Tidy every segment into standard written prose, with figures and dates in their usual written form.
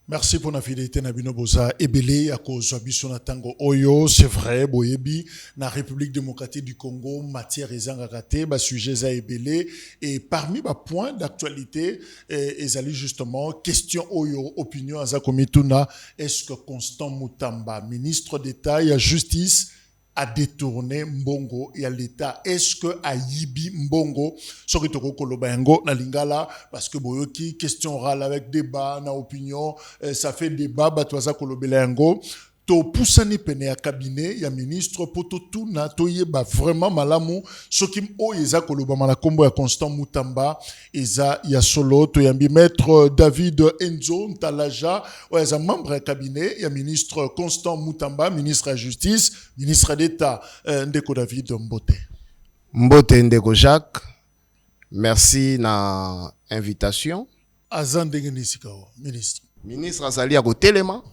Merci pour la fidélité Nabino Boza Ebele à cause de na tango Oyo, c'est vrai, Boyebi, na République démocratique du Congo, matière ezangakate, ba sujet za Ebele, et parmi les points d'actualité, ezali justement, question Oyo, opinion à Zakomituna, est-ce que Constant Mutamba, ministre d'État et à justice, a détourné Mbongo et à l'État? Est-ce que a yibi Mbongo sur Itoko Kolobayango na lingala parce que boyoki question orale avec débat na opinion ça fait débat batwaza Kolobayango to poussani pene ya cabinet ya ministre poto tout na toyeba vraiment malamu sokim o eza koloba mala kombo ya Constant Mutamba eza ya solo to yambi maître David Enzo Ntalaja o eza membre ya cabinet ya ministre Constant Mutamba, ministre de justice, ministre d'État Ndeko David Mbote Ndeko Jacques, merci na invitation. Azan ndenge nisikao ministre. Ministre azali ko telema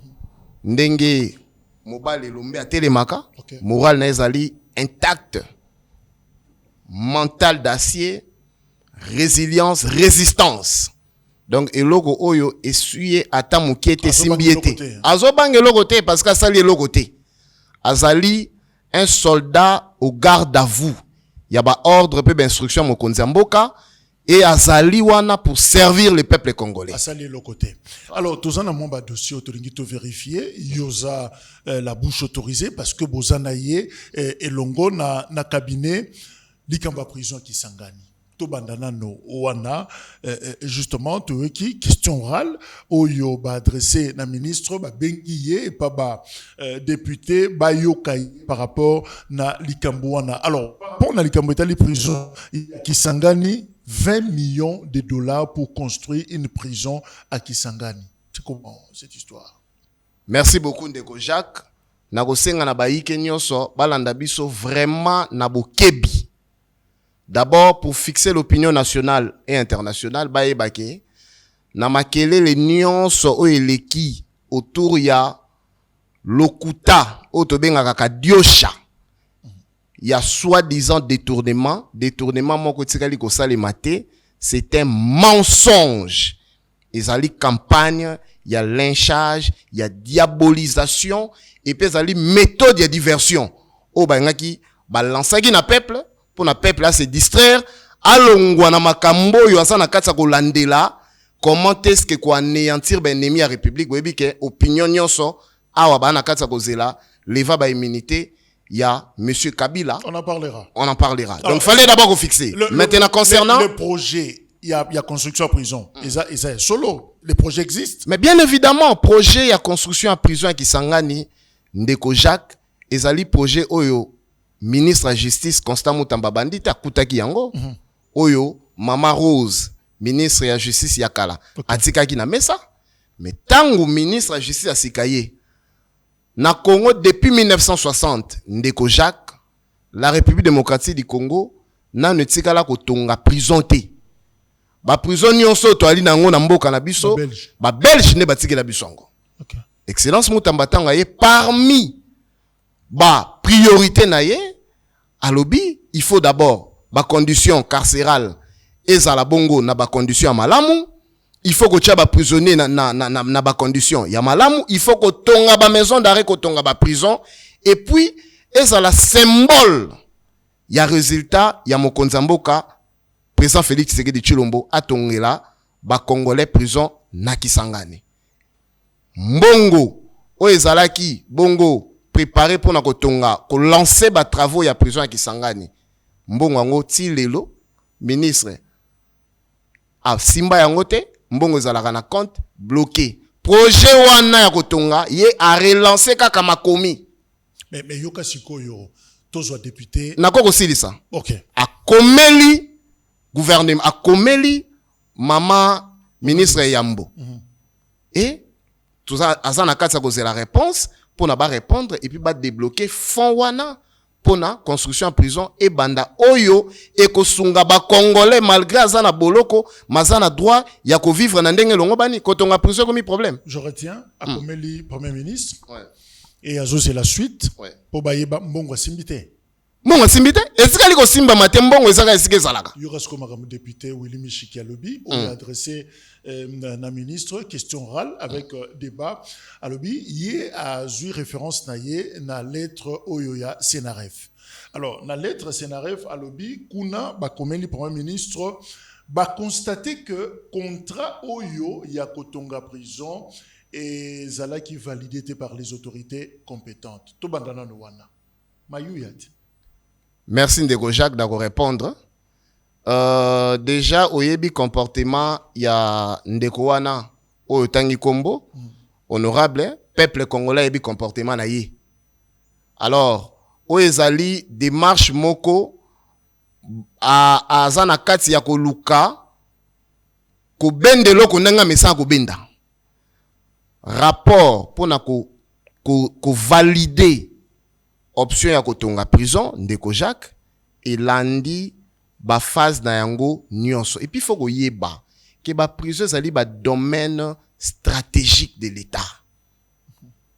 ndenge mobile lombe a telemaka, moral na ezali intact, mental d'acier, résilience, résistance. Donc eloko oyo essuyer ata mukiete simbiete. Azobange lokote parce que sali lokote. Azali un soldat au garde à vous. Yaba ordre peu d'instruction mokonzi mboka. Et azali wana pour servir le peuple congolais. Azali le côté. Alors, tous en amont dossier autorisé vérifier, yosa la bouche autorisée parce que bozanaye et longo na cabinet likamba prison qui sangani. To bandana no wana justement to qui question orale oyo ba adressé na ministre ba bengiye et pas ba député ba yokai par rapport na likambo wana. Alors, pour na likambo etali prison qui sangani 20 millions de dollars pour construire une prison à Kisangani. C'est comment cette histoire? Merci beaucoup Ndeko Jacques. Nagosenga na baïke nyonso balanda biso vraiment na bokebi. D'abord pour fixer l'opinion nationale et internationale baye bake na makele les nyonso o eleki autour ya lokuta o tobenga ka diosha. Il y a soi-disant détournement moko tikali ko sale maté, c'est un mensonge. Ezali campagne, il y a lynchage, il y a diabolisation et puis ezali méthode de diversion. O ba ngaki ba lansaki na peuple pour na peuple là se distraire, alongwa na makambo yo asana katsa ko landela, comment est-ce que ko anéantir ben ennemi à république webi ke opinion nyonso awa ba na katsa ko zela leva ba immunité. Il y a Monsieur Kabila. On en parlera. Alors, donc, fallait d'abord fixer. Maintenant, concernant... Le projet, il y a construction à prison. Ils solo. Les projets existent. Mais bien évidemment, projet, il y a construction à prison qui s'engani. Ndeko Jacques, ezali projet oyo, ministre de la Justice, Constant Mutamba Bandita, Koutaki Yango. Oyo, Mama Rose, ministre de la Justice Yakala. Atika ki na mesa. Mais tango ministre de la Justice a sikaye. Na Congo, depuis 1960, Ndeko Jacques, la République démocratique du Congo, n'a ne tikala ko tonga prison te. Ba prison nyonso to ali nango na mboka na biso, ba Belge ne batiki la bisongo. Okay. Excellence Mutamba tanga ye parmi ba priorité na ye, alobi, il faut d'abord ba condition carcérale ezala bongo na ba condition malamu. Il faut que tu aies ba prisonnier na ba condition ya malamu, il faut que tonga ba maison d'arrêt ko tonga ba prison et puis eza la symbole ya résultat ya mokonzi mboka président Félix Tshisekedi Tshilombo atongela ba congolais prison na Kisangani. Mbongo o ezalaki bongo préparé pour na ko tonga ko lancer ba travaux ya prison ya Kisangani. Mbongo ngo ti lelo ministre a simba yango te mbongo zalaka na compte bloqué. Projet wana ya kotonga ye a relancé kaka makomi. Mais yoka sikoyo tozo député na koko silisa. OK. A komeli gouvernement, a komeli mama ministre Yambo. Et tout ça azana katsa koze la réponse pour na ba répondre et puis ba débloquer fond wana pour na construction en prison et banda oyo et kosunga ba congolais malgré azana boloko mazana droit ya ko vivre na ndenge longo bani kotonga prison comme problème. Je retiens à Komeli premier ministre. Ouais. Et azo c'est la suite. Ouais. Pour bayeba mbongo simbité. Mbongo simbi te. Esika liko simba mate mbongo ezaka esika ezalaka. Yorasko Makamu député Willy Michiki Alobi, on a adressé na ministre question orale avec débat. Alobi, yé a eu référence na lettre Oyoya Senaref. Alors, na lettre Senaref Alobi, kuna ba komeli premier ministre ba constater que contrat Oyo ya kotonga prison et zala qui validé par les autorités compétentes. To bandana no wana. Mayuyat. Merci Ndeko Jacques d'avoir répondre. Déjà oyebi comportement ya Ndeko wana Oyo Tangi Kombo honorable peuple congolais yebi comportement na ye. Alors Oyezali démarche moko a zana kati ya koluka ko bendelo ko nanga mesa ko benda rapport pour na ko valider option ya kotonga prison Ndeko Jacques elandi ba phase na yango nyonso et puis faut ko yeba ke ba prison zali ba domaine stratégique de l'État.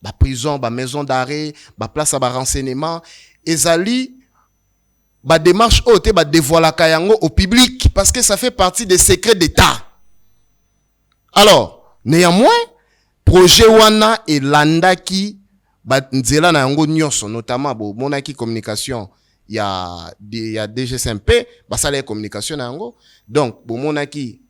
Ba prison, ba maison d'arrêt, ba place à ba renseignement ezali ba démarche haute ba dévoiler kayango au public parce que ça fait partie des secrets d'État. Alors, néanmoins, projet wana et landaki ba nzela na yango nyonso notamment bo monaki communication il y a DGSMP ba sala communication na yango donc bo monaki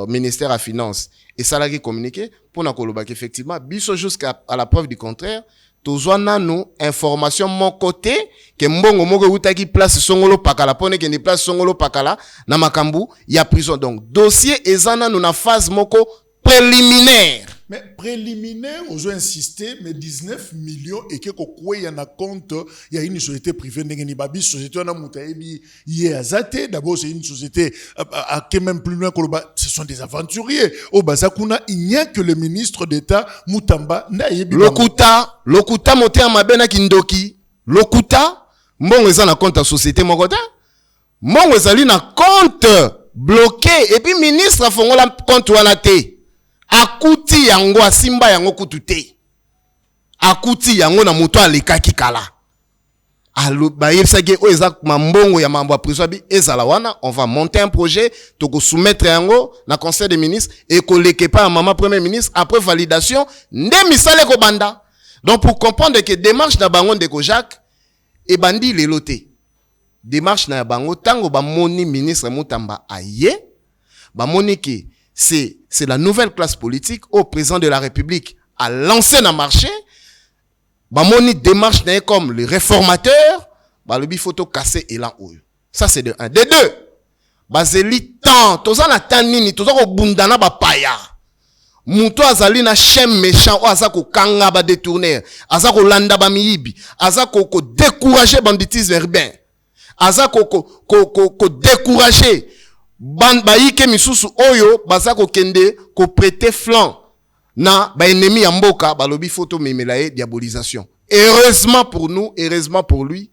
ministère à finance et salarié communiqué pour na koloba effectivement biso jusqu'à la preuve du contraire tozwa nanu information mon côté que mbongo moko utaki place songolo pakala pone ke ni place songolo pakala na makambu ya prison donc dossier ezana nous na phase moko préliminaire. Mais préliminaire, on doit insister, mais 19 millions et que quoi y en a compte, il y a une société privée, n'engeni babi société on a moutaebi yezate. D'abord c'est une société à qui même plus loin que ce sont des aventuriers. Au Bazakuna, il n'y a que le ministre d'État Moutamba naebi. Lokuta moté à mabena kindoki. Lokuta mbongo ezana compte à société mokota. Mbongo ezali na compte bloqué et puis ministre a fongola compte wana te. Akuti yango asimba yango kutute. Akuti yango na moto alekaki kala. Alo ba yebsage o ezak mambongo ya mambo prison bi ezala wana on va monter un projet to ko soumettre yango na conseil des ministres et ko leke pa maman premier ministre après validation nde misale ko banda. Donc pour comprendre que démarche na bango Ndeko Jacques et bandi leloté. Démarche na bango tango ba moni ministre Moutamba aye ba moni ki c'est la nouvelle classe politique au président de la République a lancé un marché. Bamoni démarche comme le réformateur, bah le photo cassé et là haut. Ça c'est de un. De deux, bazeli tant, toza na tanini, toza ko bundana ba paya. Muto azali na chem méchant, o azako kanga ba détourner, azako landa ba miyibi, azako ko décourager banditisme urbain, azako ko décourager ban baike misusu oyo bazako kende ko prêter flanc na ba ennemi ya mboka balobi photo memelaye diabolisation. Heureusement pour nous, heureusement pour lui,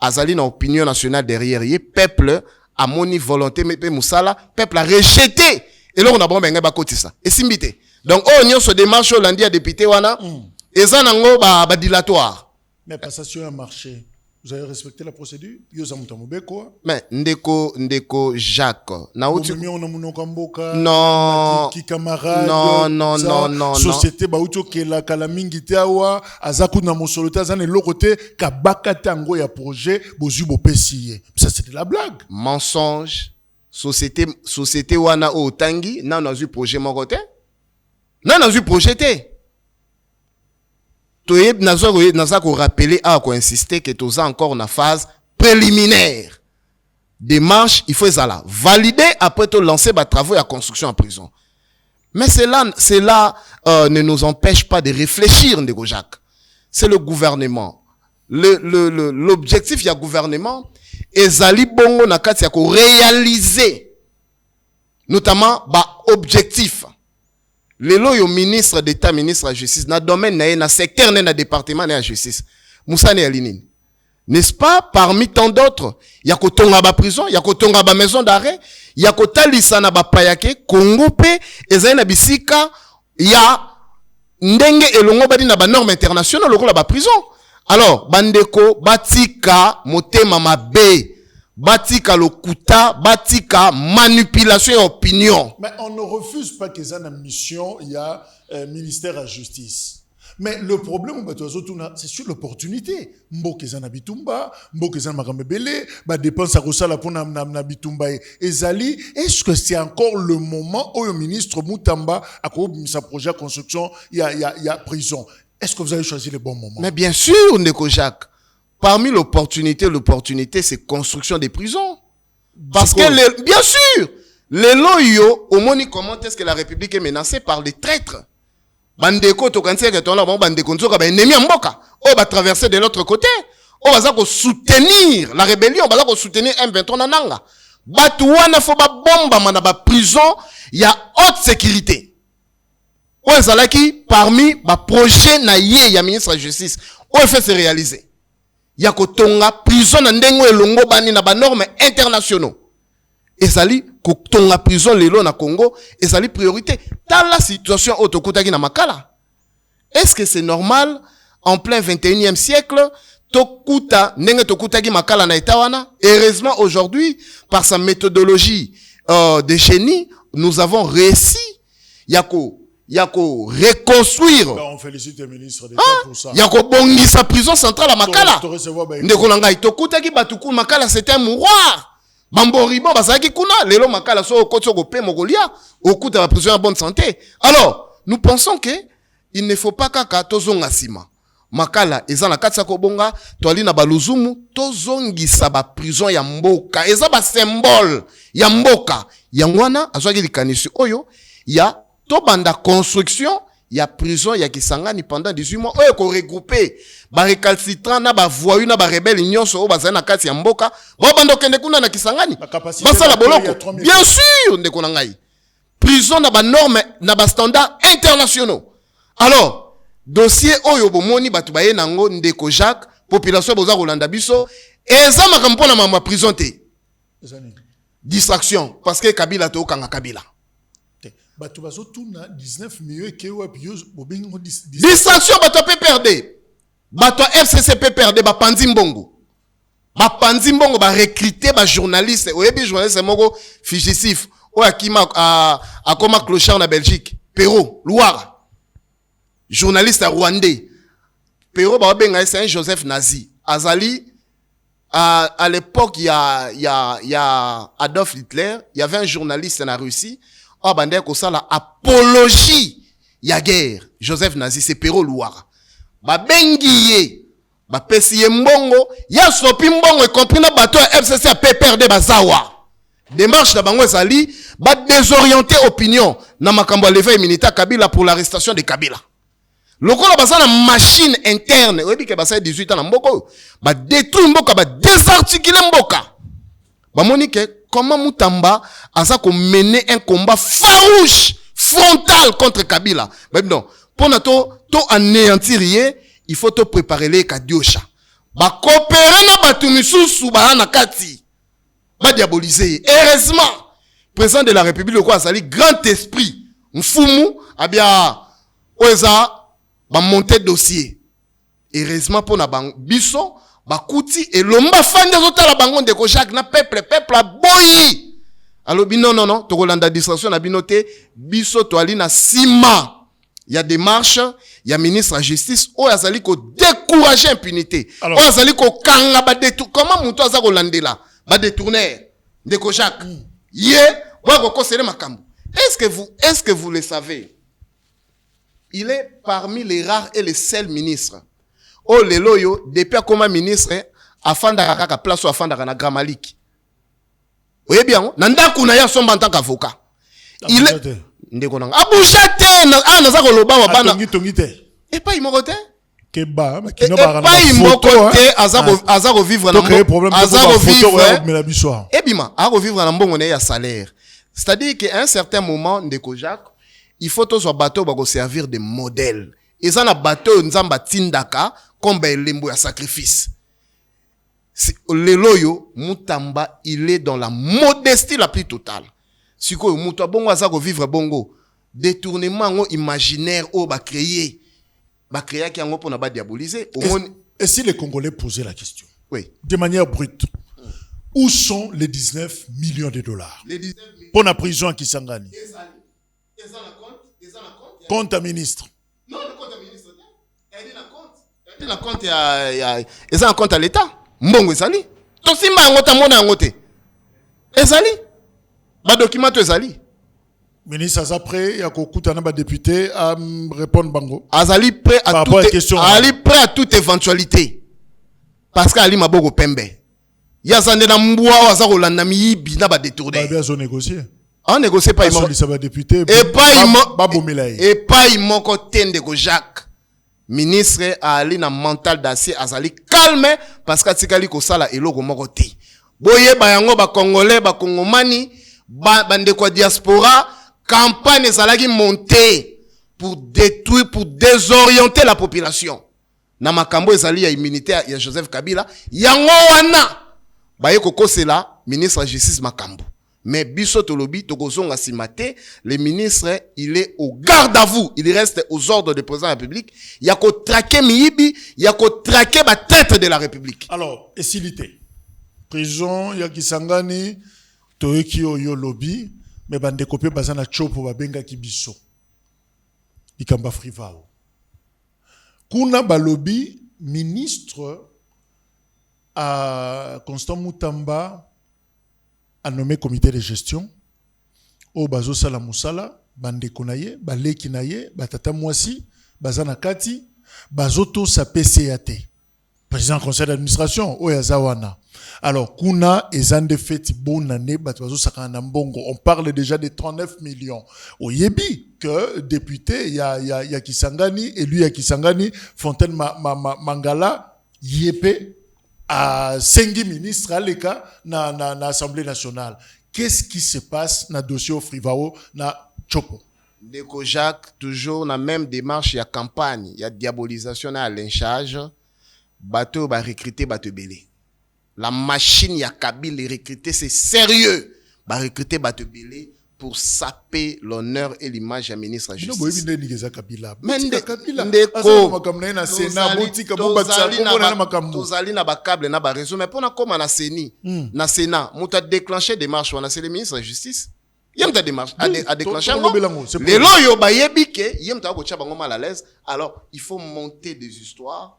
azali na opinion nationale derrière ye peuple a moni volonté mepe musala, peuple a rejeté et là on a bon benga ba kotisa. Et simbité. Donc oh nyonso démarche Hollandi a député wana eza nango ba dilatoire. Mais passation a marché. Vous avez respecté la procédure? Mais Ndeko Jacques. Non. Société bauto ke la kalamingi teawa azaku na mosolote azane lokote kabaka tango ya projet bozu bopesiye. Ça c'était la blague. Mensonge. Société wana o tangi na on a eu projet mon côté. Na on a eu projeté. Toyeb naza ko rappeler à ko insister que toza encore na phase préliminaire. Démarche, il faut ça là valider après to lancer ba travaux à construction en prison. Mais cela ne nous empêche pas de réfléchir Ndeko Jacques. C'est le gouvernement. L'objectif du gouvernement ezali bongo na kati ya ko réaliser notamment ba objectif. Lelo yo ministre d'État, ministre de la Justice, na domaine na secteur na département na justice. Moussa ne alinini. N'est-ce pas parmi tant d'autres, il y a kotonga ba prison, il y a kotonga ba maison d'arrêt, il y a kotalisa na ba payake, Congo pe ezali na bisika, il y a ndenge elongo badi na ba norme internationale lokola ba prison. Alors, bandeko, batika, motema mabe, batika lokuta, batika manipulation et opinion. Mais on ne refuse pas que ça une mission, il y a ministère de la justice. Mais le problème, c'est sur l'opportunité. Mboke zana bitumba, mboke zana makambebele, ba dépense à kosala pour na bitumba ezali. Est-ce que c'est encore le moment où le ministre Moutamba a commencé sa projet de construction, il y a prison? Est-ce que vous avez choisi le bon moment? Mais bien sûr, Ndeko Jacques. Parmi l'opportunité, c'est construction des prisons. Parce que, bien sûr, les loyaux, au moins, comment est-ce que la République est menacée par les traîtres? Bandeko, tokansi que ton là, bandeko nzoka, ennemi mboka. On va traverser de l'autre côté. On va soutenir la rébellion, on va soutenir M23 nananga. Batouana faut ba bomba mana ba prison, il y a haute sécurité. On zalaki parmi ba projet na ye ya ministre de la justice. On fait se réaliser. Ya kotonga prison na ndengo elongo bani na ba normes internationaux. Et sali kotonga prison lelo na Congo, et sali priorité. Dans la situation otokutaki na makala. Est-ce que c'est normal en plein 21e siècle tokuta nenge tokutaki makala na etawana? Heureusement aujourd'hui par sa méthodologie de génie, nous avons réussi yako reconstruire. On félicite le ministre d'État pour ça. Yako bongi sa prison centrale à Makala. Ndeko nangai tokutaki batuku Makala, c'était un mouroir. Bamboribo basaki kuna lelo Makala so okotso kopé Mongolia okuta la prison en bonne santé. Alors, nous pensons que il ne faut pas kaka tozonga sima. Makala eza na katsa ko bonga toali na baluzumu tozongisa ba prison ya mboka eza ba symbole ya mboka yangwana azwaki likanisi oyo ya to banda construction ya prison ya Kisangani pendant 18 mois oyo ko regrouper ba récalcitrant na ba voyou na ba rebelle nyonso o bazana kati ya mboka bo bando kende kuna na Kisangani basala boloko bien sûr ndeko na ngai prison na ba normes na ba standards internationaux. Alors dossier oyo bomoni batu baye nango Ndeko Jacques population boza kolanda biso eza makampo na mama prison te distraction parce que Kabila to kanga Kabila batu bazo tuna 19 milieux ke wa bios bobengo distraction batu pe perdre batu FCC pe perdre ba panzi mbongo ba recruter ba journaliste oyebi journaliste moko fugitif o akima akoma clochard na Belgique Perrault Loire journaliste rwandais. Pero Babenga c'est un Joseph Nazi. Azali, à l'époque, il y a Adolf Hitler, il y avait un journaliste en Russie, oh, bandé ko ça la apologie, ya guerre. Joseph Nazi, c'est Pero Loire. Babengiye, pesiye mbongo, ya sopi mbongo, y compris na bateau FCC a perdre bazawa. Démarche na bango ezali, désorienter opinion, na makambo lever Minita Kabila pour l'arrestation de Kabila. Lokola basana machine interne, oyebi ke basana 18 ans na mboko, ba détruire mboka, ba désarticuler mboka. Ba monique comment Moutamba asa ko mener un combat farouche, frontal contre Kabila. Mais non, pour na to anéantir il faut te préparer les kadiosha. Ba coopérer na batu misusu ba na kati. Ba diaboliser. Heureusement, président de la République quoi sali grand esprit, mfumu abia oza ba monter dossier. Heureusement pour na bang biso ba kuti et lomba fande zota la bango Ndeko Jacques na peuple a boyi. Alors non to kolanda distraction na binote biso to ali na sima. Il y a des marches, il y a ministre de la justice o azali ko décourager impunité. O azali ko kanga ba détour comment muto aza ko landela ba détourner Ndeko Jacques. Yé wa ko kosele makambo. Est-ce que vous le savez? Il est parmi les rares et les seuls ministres. Oh, les loyo, depuis comme ministre, afanda kaka place ou afanda na Gramalik. Vous voyez bien, nanda kuna ya somba en tant qu'avocat. Il est, ndekonanga. Aboujate, naza koloba wa bana. Et pas imokote? Keba, et pas imokote, aza revivre na mbongo. Aza revivre. Et bima, a revivre na mbongo ne ya salaire. C'est-à-dire qu'à un certain moment, Ndeko Jacques, il faut tous bateau pour servir de modèle. Et ça, na bateau, nzamba tindaka, comme lembo ya sacrifice. Le loyo, Moutamba, il est dans la modestie la plus totale. Si quoi, Mouta bongo aza vivre bongo, détournement imaginaire, ba créer qui en pour na ba diaboliser. Et si les Congolais posaient la question, Oui. de manière brute, où sont les 19 millions de dollars Les 19 millions. pour la prison à Kisangani? Compte à ministre. Non, le compte à ministre. Elle est la compte. Elle est la compte. Il y a un compte à l'État. Mbongo ezali. Tosimba angota mona angote. Ezali. Ba document ezali. Ministre Aza prêt, il y a un député à répondre bango. Azali prêt à toute éventualité. Parce qu'Ali Mabogo Pembe. Yazande na mbwa waza kolanda miyibi na ba détourner. Ba zo négocier. On négocie pas il va député. Et pas il moko tende ko Jacques. Ministre Ali na mental d'acier azali calme parce que tikali ko sala eloko moko te. Boye ba yango ba congolais ba kongomani ba ndeko diaspora campagne ezalaki montée pour détruire, pour désorienter la population. Na makambo ezali ya immunité ya Joseph Kabila, yango wana baye kokosela ministre de justice makambo. Mais biso tolobi tokozonga simate, le ministre il est au garde à vous, il reste aux ordres du président de la République. Il y a ko traquer miyibi, il y a ko traquer ba tête de la République. Alors, esilité. Prison ya Kisangani toeki oyo lobby. Mais bande kopé bazana chopo babenga kibiso ikamba frivao kuna balobi ministre à Constant Mutamba a nommé comité de gestion o bazo sala musala bande konaye baleki naye batata mwasi bazana kati bazoto sa PCAT président conseil d'administration o yazawana. Alors, kuna ezande feti bonne année, on parle déjà de 39 millions. Au Yebi, que député, il y a Kisangani, et lui, il y a Kisangani, Fontaine Mangala, Yépé, à 5 ministres à l'ECA, na Assemblée nationale. Qu'est-ce qui se passe na dossier au Frivao, na Chopo? Deko Jacques, toujours dans la même démarche, il y a campagne, il y a diabolisation à lynchage, bateau va recruter, bateau belé. La machine ya Kabila recruter, c'est sérieux. Ba recruter Batebele pour saper l'honneur et l'image du ministre de la Justice. Tozali na ba câble na ba réseau mais pour na comme na CENI, na Sénat, muta déclenché démarche wana c'est le ministre de la Justice. Yem ta démarche a déclenché. Les loyo ba yebike, yem ta ko tcha bango mal à l'aise. Alors, il faut monter des histoires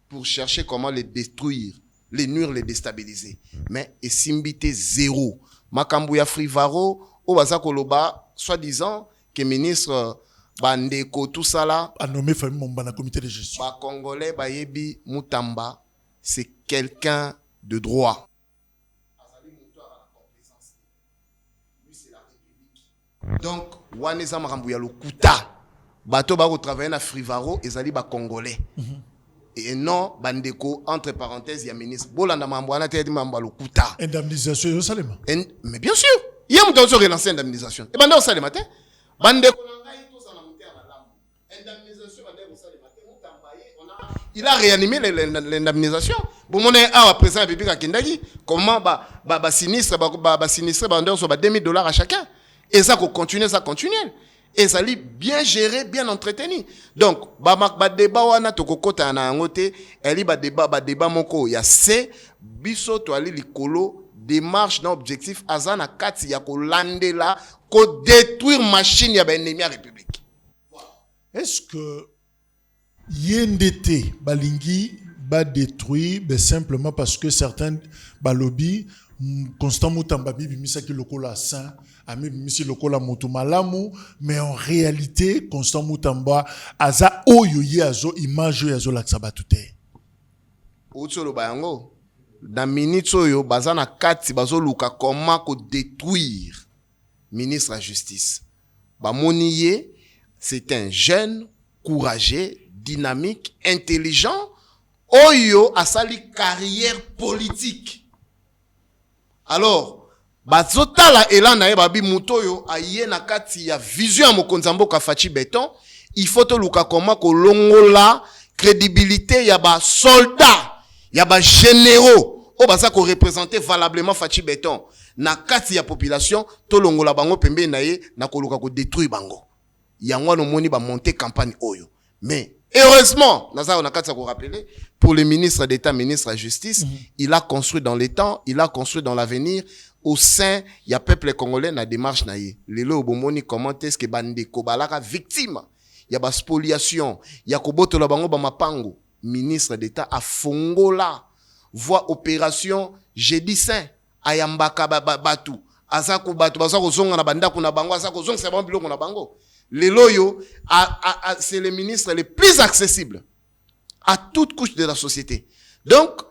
pour chercher comment les détruire. Les nuire, les déstabiliser. Mais, et simbité zéro. Makambouya Frivaro, au baza koloba, soi-disant, que ministre, Bandeko, tout ça là. A nommé famille Mombana, comité de gestion. Ba Congolais, Bayebi, Mutamba, c'est quelqu'un de droit. Lui, c'est la République. Donc, Waneza Makambouya le Kuta. Bato ba retravailler na Frivaro, ezali ba Congolais. Et non, bandeko, entre parenthèses, il y a ministre. Bolanda Mambouana, te dit Mambalo Kuta. Indemnisation, yo salema. Mais bien sûr, il y a un temps de relancer l'indemnisation. Et bandeko salema te. Bandeko nangai, tout ça, indemnisation, bandeko salema te. Il a réanimé l'indemnisation. Bon, mon est à présent, à Bibi Kakindagi, comment, sinistre, bandeko, sur $2,000 à chacun. Et ça, continue, ça continue. Et ça lit bien géré, bien entretenu. Donc, ba débat wana tokokota na ngote, eli ba débat moko ya C biso to ali likolo démarche dans objectif azana kati ya ko landela ko détruire machine ya ba ennemi ya République. Est-ce que yendete balingi ba détruire simplement parce que certains balobi Constant Mutamba bimisa ki lokola saint ami bimisi lokola moto malamu, mais en réalité Constant Mutamba aza oyo ye azo image yo azo laksa batute otsolo bayango dans minute oyo bazana kati bazo luka comment ko détruire ministre de la justice ba moniye. C'est un jeune courageux, dynamique, intelligent oyo asali carrière politique. Alors, bazotala elan na babi mutoyo aye na kati ya vision ya mokonzi mboka Fachi Beton, il faut to luka koma ko longola crédibilité ya ba soldats, ya ba généraux o baza ko représenter valablement Fachi Beton na kati ya population to longola bango pembe na ye na ko luka ko détruire bango. Yango no moni ba monter campagne oyo. Mais Heureusement, on a qu'à rappeler, pour le ministre d'État, ministre de la Justice, il a construit dans les temps, il a construit dans l'avenir, au sein, il y a peuple congolais na démarche naïe. Les lots bomoni comment est-ce que bande kobalaka victime, il y a spoliation, il y a koboto la bango ba mapango. Ministre d'État a fongola, voie opération jeudi saint, ayambaka batu, azako batu, bazako zonga na banda kuna bango, azako zonga c'est bon biloko na bango. Les loyaux, c'est le ministre le plus accessible à toute couche de la société. Donc,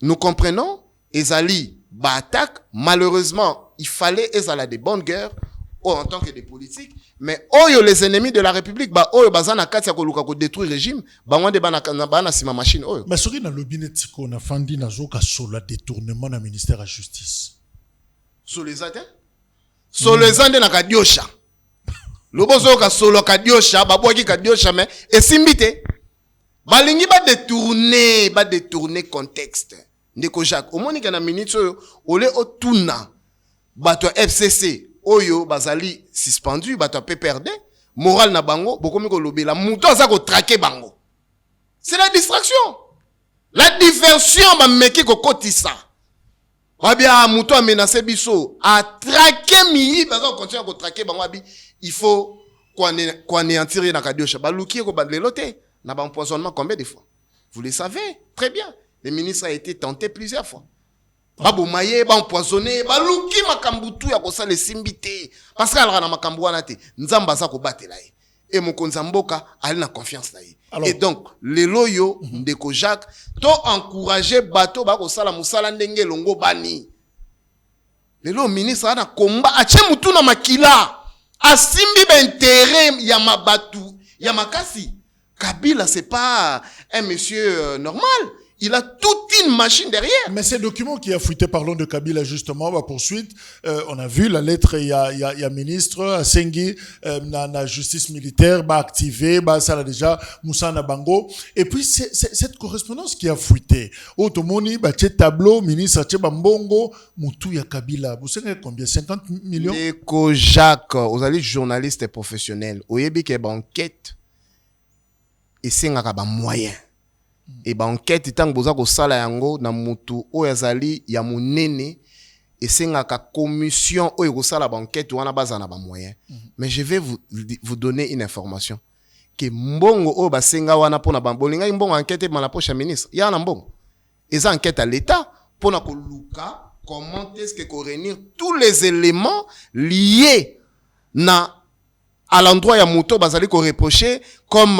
nous comprenons, Ezali, attaque, malheureusement, il fallait Ezala des bonnes guerres, en tant que des politiques, mais les ennemis de la République, bazana katia ko luka ko détruire régime, wande bana sima machine oyo. Mais soki na lobinetiko na fandi na zoka sola détournement na ministère de la justice. Sur les atteints? Sur les atteints na kadiosha. Lobozo ka solo kadiosha, babwaki kadiosha mais esimbite. Balingi ba détourner contexte. Ndeko Jacques, omoni kana minute ole otuna bato FCC oyo bazali suspendu bato PPRD, moral na bango bokomi ko lobela muto aza ko traquer bango. C'est la distraction. La diversion ba meki ko kotisa. Wabia muto a menacé biso a traquer mi bazo continuer ko traquer bango abi. Il faut qu'on anéantir na kadiosha baluki ko bandelote na ba empoisonnement combien de fois vous le savez très bien. Le ministre a été tenté plusieurs fois. Babo maye ba empoisonné baluki makambutu ya ko sala simbité parce que ala na makambu wana te nzamba za ko batela ye et mokonzi mboka ali na confiance na ye. Et donc les loyo ndeko Jacques to encourager bato ba ko sala musala ndenge longo bani. Le lo ministre ana komba ache mutu na makila asimbi ba intérêt ya mabatu ya makasi. Kabila c'est pas un monsieur normal. Il a toute une machine derrière. Mais ces documents qui a fuité, parlons de Kabila justement, bah poursuite, on a vu la lettre, il y a ministre, Asengi, la justice militaire, bah activé, bah ça l'a déjà, Moussa Nabango. Et puis, c'est cette correspondance qui a fuité. Automoni, bah tché tableau, ministre, tché bambongo, Moutou ya Kabila. Vous savez combien? 50 millions? Eko Jacques, vous allez journaliste professionnel. Oyebi ke ba enquête, et c'est un moyen. Et ba enquête tant boza ko sala yango na mutu oyazali ya munene et sengaka commission oyo ko sala ba enquête wana bazana ba moyen. Mais je vais vous donner une information que mbongo o basenga wana pona ba bolinga mbongo enquête ma la poche ministre ya na mbongo eza enquête à l'état pona ko luka comment est-ce que ko réunir tous les éléments liés na à l'endroit ya Muto bazali ko reprocher comme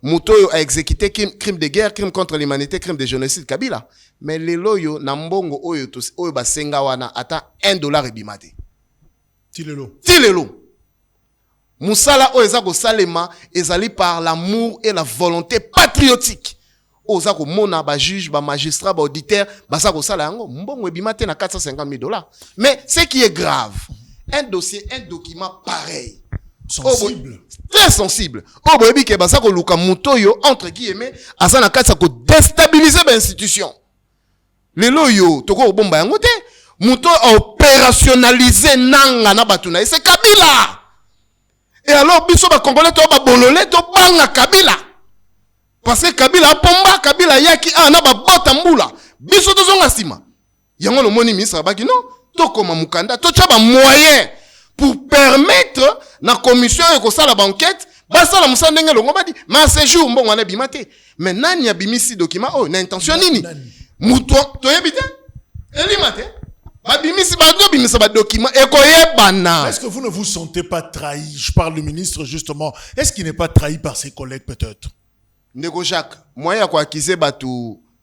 Muto a exécuté crime de guerre, crime contre l'humanité, crime de génocide Kabila. Mais les loyo na mbongo oyo basenga wana ata $1 ebimate. Tilelo. Musala oyo eza ko salema ezali par l'amour et la volonté patriotique. Oza ko mona ba juge, ba magistrat, ba auditeur, basa ko sala yango mbongo ebimate na $450,000. Mais ce qui est grave, un dossier, un document pareil. Sensible. Très sensible. Oh, boyebi ke basa ko luka mutoyo entre guillemets asana katsa ko déstabiliser ba institution. Lelo yo toko bomba yango te. Muto opérationnaliser nanga na batuna et c'est Kabila. Et alors biso ba congolais to ba bololé to banga Kabila. Parce que Kabila pomba Kabila yaki na ba bota mbula. Biso to zonga sima. Yango no moni ministre baki non. To koma mukanda to tshaba moyen pour permettre na commission et ko sala banquette ba sala musandenge longo badi ma séjour mbongo wana bimate mais nani ya bimisi document oh na intention nini muto to yebite elimate ba bimisi ba do bimisa ba document e ko yebana. Est-ce que vous ne vous sentez pas trahi? Je parle du ministre justement. Est-ce qu'il n'est pas trahi par ses collègues peut-être? Ndeko Jacques moyen ko accuser batu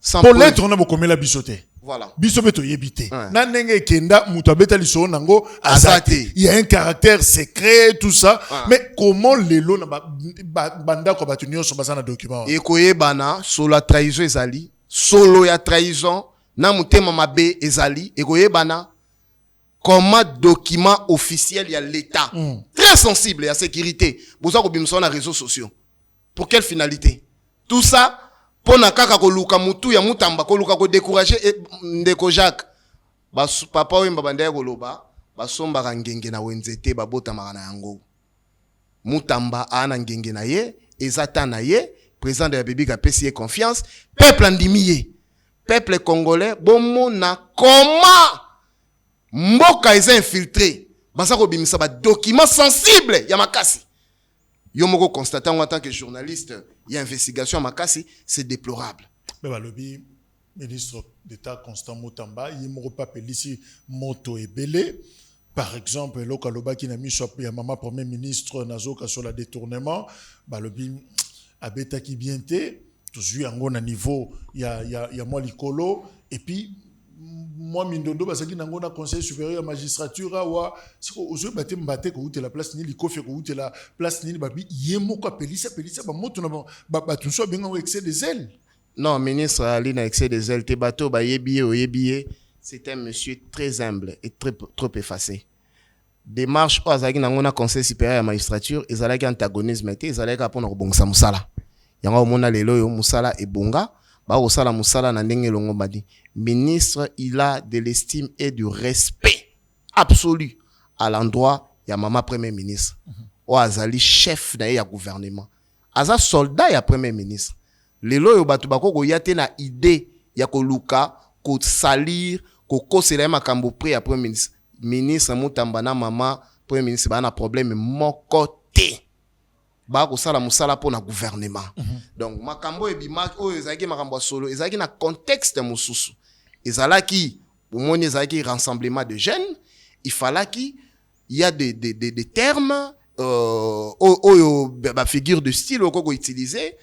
sans pour l'être on a beaucoup la bisoté. Voilà. Bisobeto yebite. Nanenge kenda mutabeta liso nango azate. Il y a un caractère secret tout ça. Mais comment les lots na banda ko batunyo so basana document. Et koyebana sur la trahison ezali, solo ya trahison na mutema mabe ezali et koyebana comme document officiel ya l'état. Très sensible à sécurité. Boza ko bimso na réseaux sociaux. Pour quelle finalité? Tout ça pona kaka ko luka mutu ya mutamba ko luka ko décourager ndeko Jacques bas papa wemba bandaya ko loba basomba ngenge na wenzete babota makana yango mutamba ana ngenge na ye ezata na ye président de la République a payé confiance peuple andimiye peuple congolais bomona comment mboka eza infiltré baza ko bimisa ba document sensible ya makasi yo moko constatant en tant que journaliste il y a investigation à makasi c'est déplorable mais balobi ministre d'État Constant Mutamba yimoko pa pelisi moto ebele. Par exemple, l'Okaloba qui n'a mis sur ya maman premier ministre Nazoka sur le détournement, balobi abeta qui bienté, toujours en un niveau il y a moi likolo et puis moi mindondo basaki nango na conseil supérieur magistrature wa siko ozo baté mbaté ko la place ni likofe ko la place ni babi yemoko apelisa ba moto na ba tunso benga excès des ailes. Non, ministre Ali na excès des ailes te bateau ba yebiye. C'est un monsieur très humble et trop effacé. Démarche au azaki nangona conseil supérieur à magistrature, ezalaki antagonisme te, ezalaki apona kobongisa musala. Yanga omona lelo yo musala ebonga, ba osala musala na ndenge longo badi. Ministre, il a de l'estime et du respect absolu à l'endroit ya mama premier ministre. O azali chef na ya gouvernement. Aza soldat ya premier ministre. Lelo yo batu bako ko yate na idée ya koluka ko salir ko kosela makambo près ya premier ministre ministre Mutamba na mama premier ministre ba na problème moko te ba ko sala musala po na gouvernement donc makambo ebima o ezaki makambo solo ezaki na contexte mususu ezalaki omoni ezalaki rassemblement de jeunes il fallait qu'il y a des termes ba figure de style ko utiliser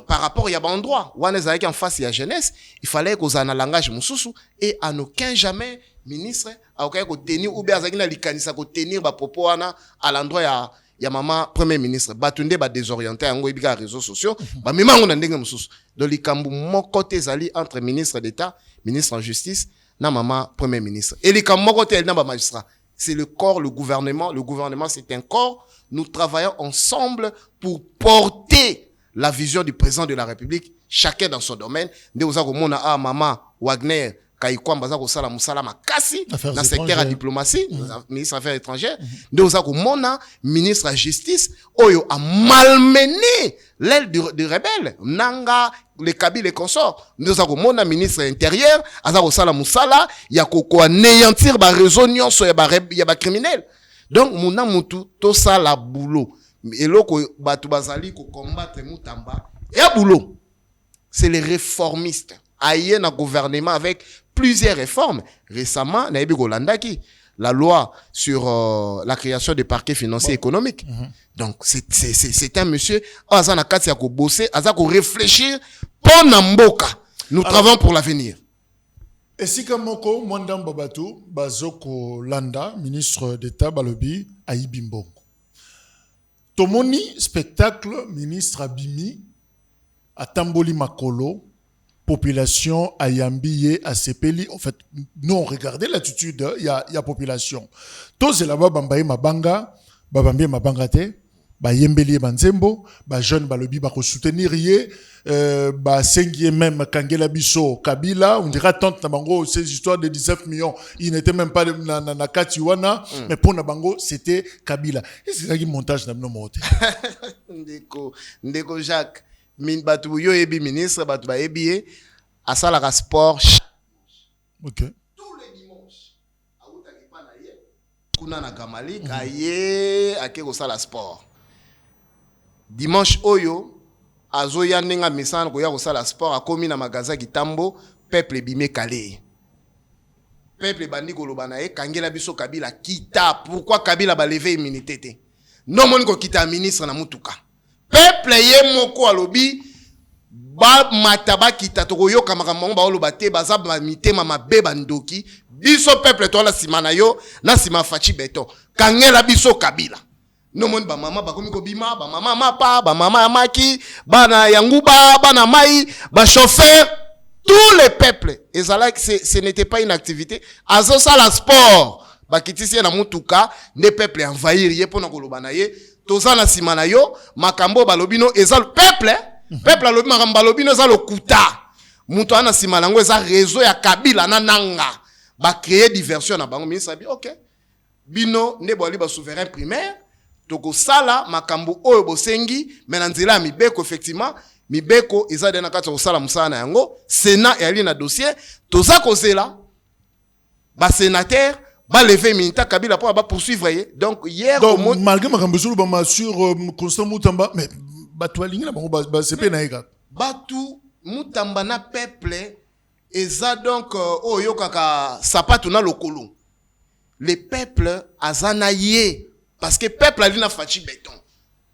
par rapport à endroit où on est en face de la jeunesse, il fallait qu'on ait un langage mususu et à aucun jamais ministre a aucun tenir ou bien à likanisa ko tenir ba propos à l'endroit ya maman premier ministre batunde ba désorienté ngo ibika réseaux sociaux ba mema ngo ndenge mususu do likambu moko te zali entre ministre d'État ministre en justice na maman premier ministre et likambu moko te na ba magistrat c'est le corps le gouvernement c'est un corps nous travaillons ensemble pour porter la vision du président de la République, chacun dans son domaine. Nous avons maman Wagner, Kaikwamba za ko sala musala makasi dans le secteur de la diplomatie, ministre des Affaires étrangères. Nous avons ministre de la Justice, oyo a malmené l'aile du rebelle, nanga le Kabila et consorts. Nous avons ministre de l'Intérieur, aza ko sala musala, ya ko anéantir ba réseau nyonso ya ba criminel. Donc mona mutu to sala boulot. Et là, batu bazali ko combattre Mutamba. Et à boulot, c'est les réformistes. Aïe un gouvernement avec plusieurs réformes. Récemment, na Golandaki, la loi sur la création des parquets financiers économiques. Donc, c'est un monsieur, azana kati ya ko bosser, azako réfléchir pour Namboka. Nous travaillons pour l'avenir. Et si Kamoko, Mwandam Babatu, Bazoko Landa, ministre d'État Balobi, Aïbimbo. Tomoni spectacle ministre Abimi à Tamboli Makolo population ayambiye à Sepeli en fait non regardez l'attitude il y a population tous là-bas bambaye mabanga babambiye mabanga te ba yembeli banzembo ba jeune balobi ba ko soutenir ye ba sengiye même Kangela Biso Kabila on dira tante na bango ces histoires de 19 millions il n'était même pas na Katiwana mais pour na bango c'était Kabila et c'est ça qui montage na no mote ndeko Jacques min batu yo ebi ministre batu ba ebi asala ka sport OK tous les dimanches auta ki pa na ye kuna na Gamali ka ye akeko sala sport dimanche oyo azoya nenga misana ko ya ko sala sport akomi na magasin kitambo peuple bimé calé peuple bandi ko lobana e Kangela Biso Kabila kita pourquoi Kabila ba lever immunité te non mon ko kita ministre na mutuka peuple ye moko alobi ba mataba kita to ko yoka makambo ba oloba te baza ba mitema mabe bandoki biso peuple to la simana yo na sima fachi beto Kangela Biso Kabila non mon ba mama ba komi ko bima ba mama mapa ba mama maki bana yanguba bana mai ba chauffeur tous les peuples et ça là ce n'était pas une activité azo ça la sport ba kitisi na mutuka ne peuple envahir ye pona ko lobana ye toza na simana yo makambo balobino ezal peuple peuple alobi makambo balobino ezal okuta muto ana simana ngo eza réseau ya Kabila na nanga ba créer diversion na bango ministre bi OK bino ne boli ba souverain primaire toko sala makambo oyo bosengi mais na nzela mibeko effectivement mibeko eza de na kati ko sala musala na yango Sénat yali na dossier toza kozela ba sénateur ba lever minita Kabila pour ba poursuivre donc hier donc malgré makambo zulu ba sur Constant Mutamba mais batu alingi na bango ba sepe na eka batu Mutamba na peuple eza donc oyo kaka sapatu na lokolo le peuple azana ye parce que peuple ali na fachi béton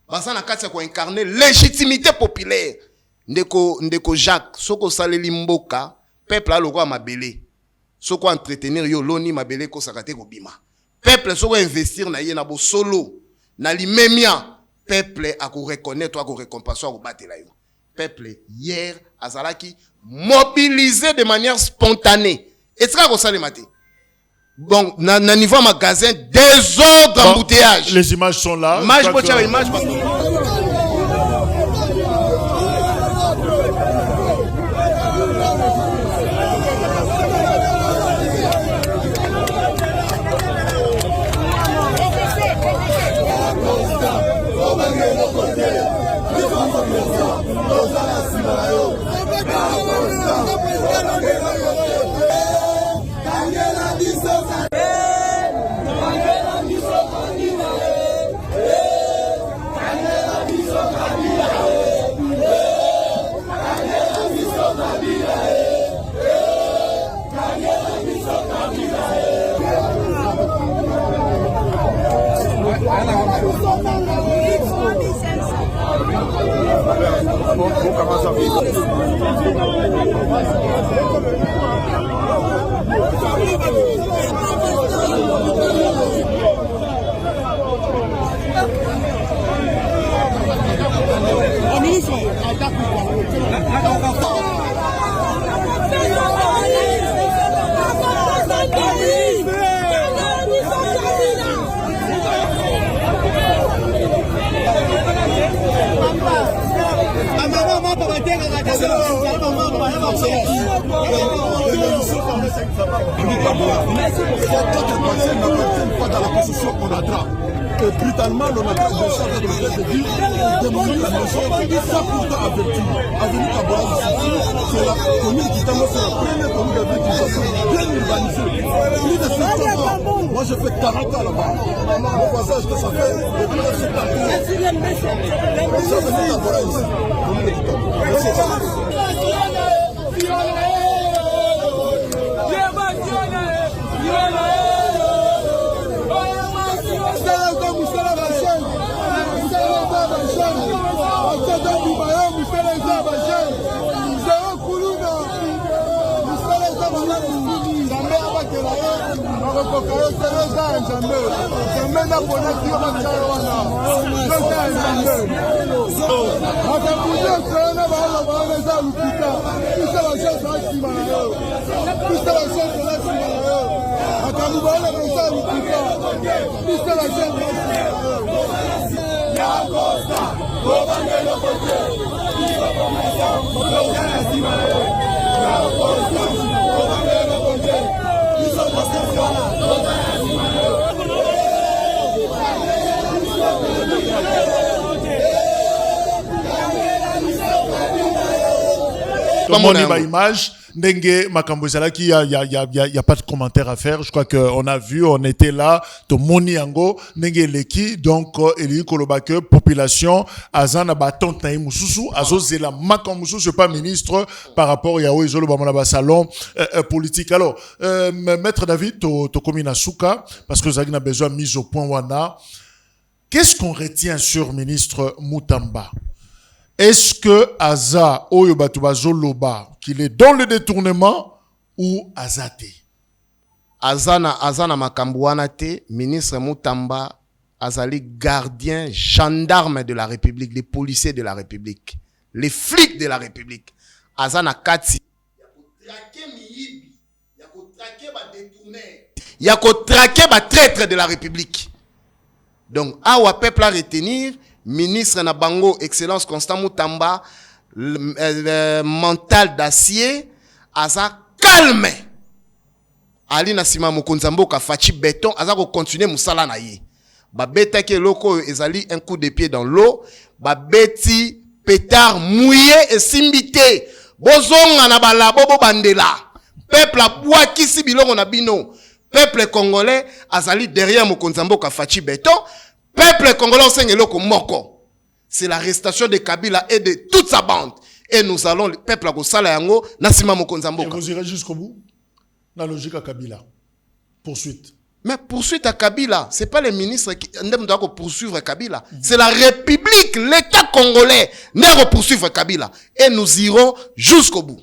bazana kati ko incarner légitimité populaire ndeko Jacques soko saleli mboka peuple aloko mabele soko entretenir yo loni mabele ko sakate ko bima peuple soko investir na ye na bo solo na limemia peuple a ko reconnaître a ko récompenser ko batela yo peuple hier azalaki mobilisé de manière spontanée et ça ko salemate. Bon, na niveau magasin, désordre, embouteillage. Les images sont là. Image, Et brutalement, on a de dire demander la nation, ça pourtant a venu Kabora ici. C'est la commune qui t'a c'est la première commune de Kinshasa, bien urbanisée. Plus de 700 ans. Moi, j'ai fait 40 ans là-bas. Mon voisin, je te savais, le village se partout. Ça, c'est Kabora ici. Commune de Kinshasa. Comme on y va image, Ndenge makambo ezalaki, y a pas de commentaire à faire. Je crois que on a vu, on était là, to moni yango ndenge leki donc eli koloba que population azana baton na mususu azozela makambo mususu pas ministre par rapport ya oizolo ba mona salon politique. Alors maître David to komina suka parce que Zagina a besoin de mise au point wana. Qu'est-ce qu'on retient sur ministre Mutamba? Est-ce que Aza Oyo Batubazo Loba qu'il est dans le détournement ou Azate? Azana Makambouana te, ministre Mutamba, Azali gardien, gendarme de la République, les policiers de la République, les flics de la République. Azana Kati. Il y a qu'au traquer ba traître de la République. Donc, awa peuple à retenir, ministre Nabango, Excellence Constant Mutamba, mental d'acier, aza calme. Ali Nasima Mokonzambo ka fachi béton, aza ko continuer musala na ye. babetaki eloko ezali un coup de pied dans l'eau, babeti pétard mouillé et simbité. Bozonga na balabo bo bandela. Peuple abwakisi bilongo na bino. Peuple congolais azali derrière Mokonzamboka Fachi Beton. Peuple congolais osenge eloko moko. C'est l'arrestation de Kabila et de toute sa bande. Et nous allons, le peuple à Sala Yango, Nassima Mokonzamboka. Et vous irez jusqu'au bout? La logique à Kabila. Poursuite. Mais poursuite à Kabila, c'est pas les ministres qui doivent poursuivre Kabila. C'est la République, l'État congolais, doit poursuivre Kabila. Et nous irons jusqu'au bout.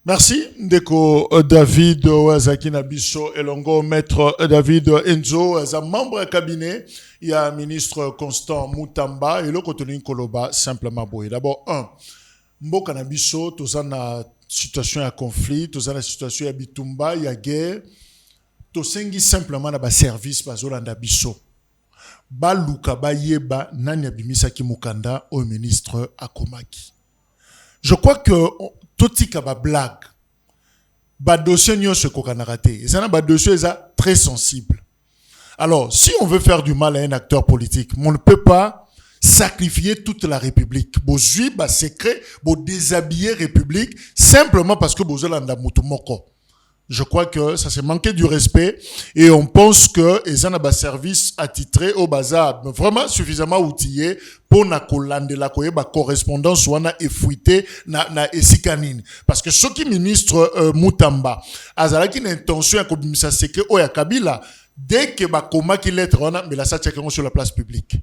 Merci, Ndeko David Ouazaki Nabiso Elongo, maître David Enzo, un membre du cabinet, il y a un ministre Constant Moutamba, et le contenu Koloba, simplement boy. D'abord, Mboka Nabiso, tous en a situation à conflit, tous en a situation à Bitumba, il y a guerre, tous en simplement na ba service, ba zolanda biso. Ba luka ba yeba, nani abimisa ki mukanda, au ministre Akomaki. Je crois que tout tika ba blague. Ba dossier nyonso kokanaka te. Et ça ba dossier très sensible. Alors, si on veut faire du mal à un acteur politique, on ne peut pas sacrifier toute la République. Bo zui ba secret, bo déshabiller République simplement parce que bo zolanda mutu moko. Je crois que ça s'est manqué du respect et on pense que ils ont un service attitré au bazar, vraiment suffisamment outillé pour na kolande la koyeba correspondance ou na effouité na esikanine. Parce que ce qui ministre Moutamba azala qui une intention à kobimisa secret o ya Kabila dès que ba koma ki lettre wana mais la ça checker sur la place publique.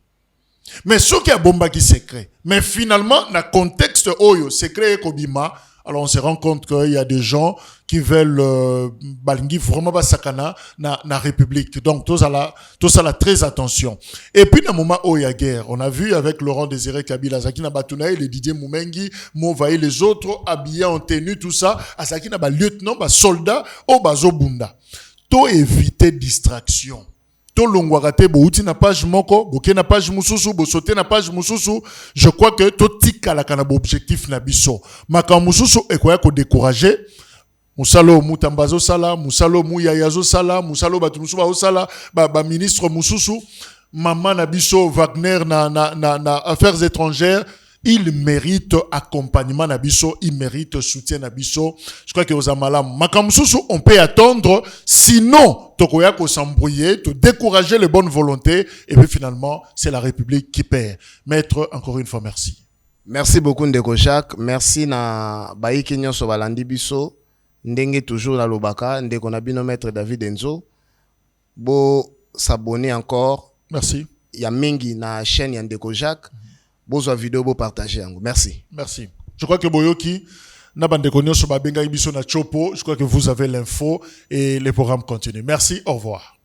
Mais ce qui a bomba qui secret. Mais finalement na contexte oyo secret kobima. Alors on se rend compte qu'il y a des gens qui veulent balingi vraiment pas sakana na République. Donc tout ça là très attention. Et puis dans le moment où il y a guerre, on a vu avec Laurent Désiré Kabila, Zakina Batounaï, les Didier Moumengi, Mouvaï, les autres habillés en tenue, tout ça, à Zakina ba lieutenant, ba soldat, au bazobunda. Tout éviter distraction. To longwagate bo uti na page moko boke na page mususu bo sauter na page mususu. Je crois que to tika la kana bo objectif na biso maka mususu ekoya ko décourager musalo mutambazo sala musalo muyayazo sala musalo batumusu ba sala ba ministre mususu mama na biso Wagner na affaires étrangères. Il mérite accompagnement nabiso, il mérite soutien nabiso. Je crois que aux amalam makamsusu on peut attendre, sinon tokoya ko s'embrouiller, te décourager les bonnes volontés et puis finalement c'est la République qui perd. Maître, encore une fois merci. Merci beaucoup Ndeko Jacques, merci na baiki nyonso balandi biso, ndenge toujours na lobaka, ndeko na bino maître David Enzo. Bo s'abonner encore. Merci. Ya mingi na chaîne ya Ndeko Jacques. Bonsoir vidéo, beau partager. Merci. Merci. Je crois que Boyoki, je crois que vous avez l'info et les programmes continuent. Merci, au revoir.